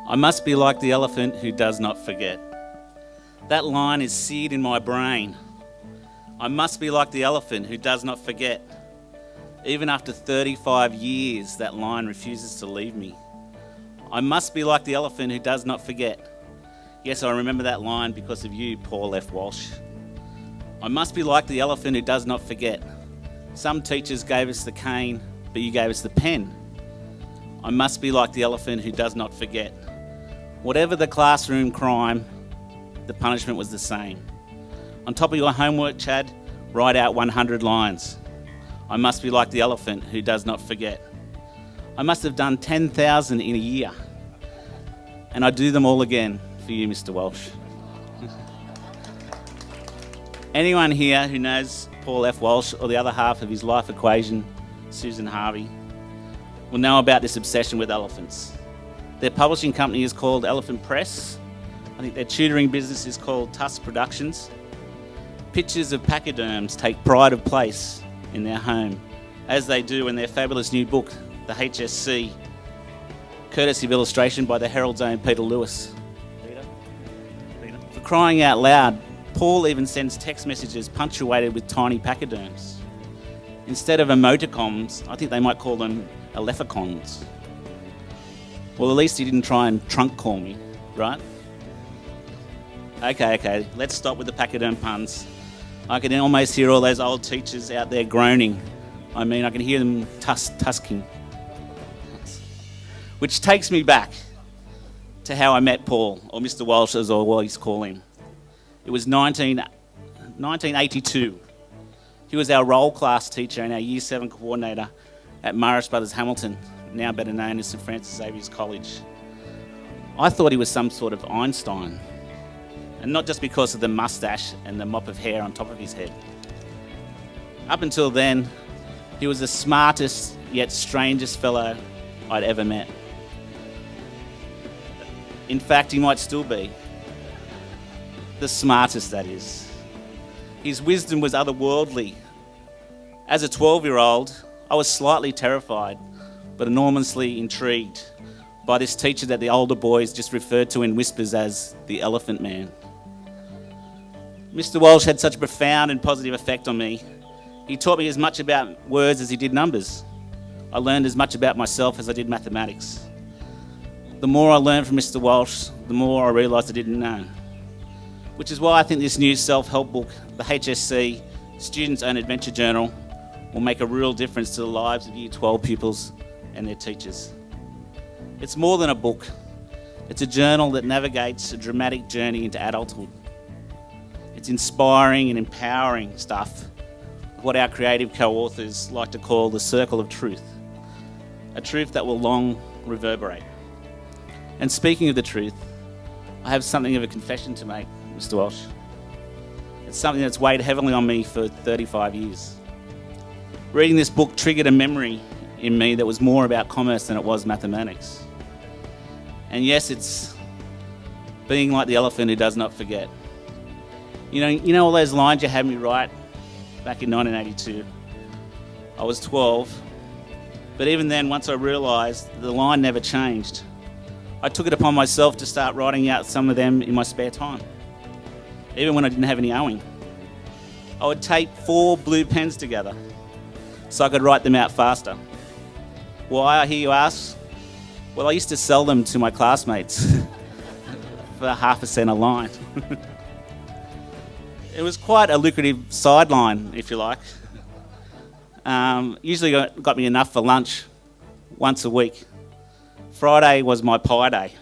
I must be like the elephant who does not forget. That line is seared in my brain. I must be like the elephant who does not forget. Even after 35 years, that line refuses to leave me. I must be like the elephant who does not forget. Yes, I remember that line because of you, Paul F. Walsh. I must be like the elephant who does not forget. Some teachers gave us the cane, but you gave us the pen. I must be like the elephant who does not forget. Whatever the classroom crime, the punishment was the same. On top of your homework, Chad, write out 100 lines. I must be like the elephant who does not forget. I must have done 10,000 in a year. And I do them all again for you, Mr. Walsh. Anyone here who knows Paul F. Walsh or the other half of his life equation, Susan Harvey, will know about this obsession with elephants. Their publishing company is called Elephant Press. I think their tutoring business is called Tusk Productions. Pictures of pachyderms take pride of place in their home, as they do in their fabulous new book, the HSSea, courtesy of illustration by the Herald's own Peter Lewis. For crying out loud, Paul even sends text messages punctuated with tiny pachyderms. Instead of emoticons, I think they might call them alephicons. Well, at least he didn't try and trunk call me, right? Okay, let's stop with the pachyderm puns. I can almost hear all those old teachers out there groaning. I can hear them tusking. Which takes me back to how I met Paul, or Mr. Walsh as I always call him. It was 1982. He was our roll class teacher and our Year 7 coordinator at Marist Brothers Hamilton, now better known as St Francis Xavier's College. I thought he was some sort of Einstein, and not just because of the mustache and the mop of hair on top of his head. Up until then, he was the smartest yet strangest fellow I'd ever met. In fact, he might still be. The smartest, that is. His wisdom was otherworldly. As a 12-year-old, I was slightly terrified, but enormously intrigued by this teacher that the older boys just referred to in whispers as the Elephant Man. Mr. Walsh had such a profound and positive effect on me. He taught me as much about words as he did numbers. I learned as much about myself as I did mathematics. The more I learned from Mr. Walsh, the more I realised I didn't know. Which is why I think this new self-help book, the HSSea Students' Own Adventure Journal, will make a real difference to the lives of Year 12 pupils and their teachers. It's more than a book. It's a journal that navigates a dramatic journey into adulthood. It's inspiring and empowering stuff, what our creative co-authors like to call the circle of truth, a truth that will long reverberate. And speaking of the truth, I have something of a confession to make, Mr. Walsh. It's something that's weighed heavily on me for 35 years. Reading this book triggered a memory in me that was more about commerce than it was mathematics. And yes, it's being like the elephant who does not forget. You know all those lines you had me write back in 1982? I was 12, but even then, once I realised the line never changed, I took it upon myself to start writing out some of them in my spare time, even when I didn't have any owing. I would tape 4 blue pens together so I could write them out faster. Why, I hear you ask? Well, I used to sell them to my classmates for ½ a line. It was quite a lucrative sideline, if you like. Usually got me enough for lunch once a week. Friday was my pie day.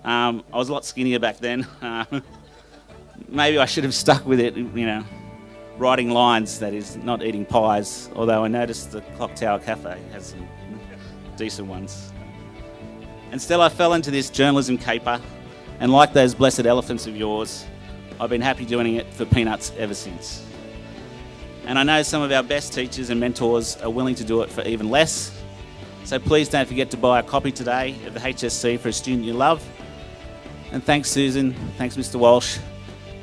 I was a lot skinnier back then. Maybe I should have stuck with it, writing lines, that is, not eating pies, although I noticed the Clock Tower Cafe has some decent ones. Instead, I fell into this journalism caper, and like those blessed elephants of yours, I've been happy doing it for peanuts ever since. And I know some of our best teachers and mentors are willing to do it for even less. So please don't forget to buy a copy today of the HSSea for a student you love. And thanks, Susan. Thanks, Mr. Walsh.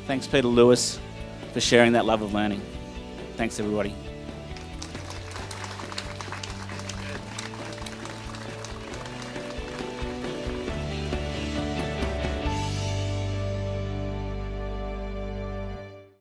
Thanks, Peter Lewis, for sharing that love of learning. Thanks, everybody.